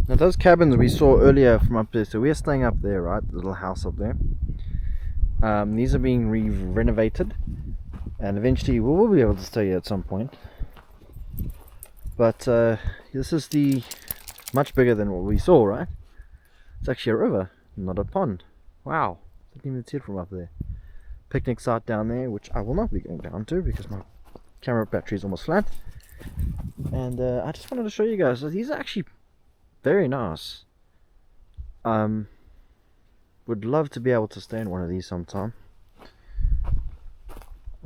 Now those cabins we saw earlier from up there, so we're staying up there, right? The little house up there. These are being renovated, and eventually we will be able to stay here at some point. But this is the much bigger than what we saw, right? It's actually a river, not a pond. Wow, I didn't even see it from up there. Picnic site down there, which I will not be going down to because my camera battery is almost flat. And I just wanted to show you guys, these are actually very nice. Would love to be able to stay in one of these sometime.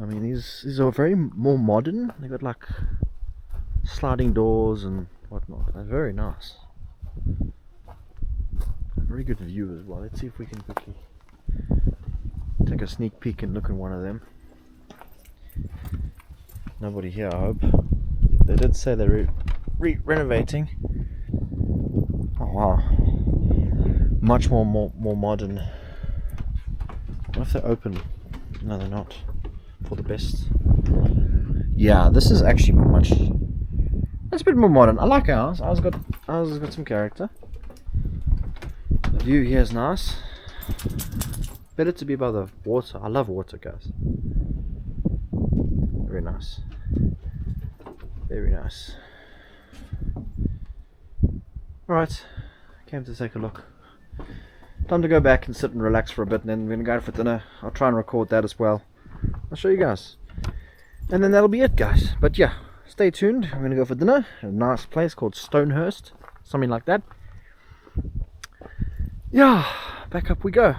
I mean, these are very more modern. They got like sliding doors and whatnot. They're very nice. Very good view as well. Let's see if we can quickly take a sneak peek and look in one of them. Nobody here, I hope. They did say they're renovating. Oh wow, much more modern. What if they're open? No, they're not. For the best. Yeah, this is actually much. That's a bit more modern. I like ours. Ours has got some character. The view here is nice. Better to be by the water. I love water, guys. Very nice. Very nice. Alright, came to take a look. Time to go back and sit and relax for a bit, and then we're going to go for dinner. I'll try and record that as well. I'll show you guys. And then that'll be it, guys. But yeah, stay tuned. I'm going to go for dinner at a nice place called Stonehurst. Something like that. Yeah, back up we go.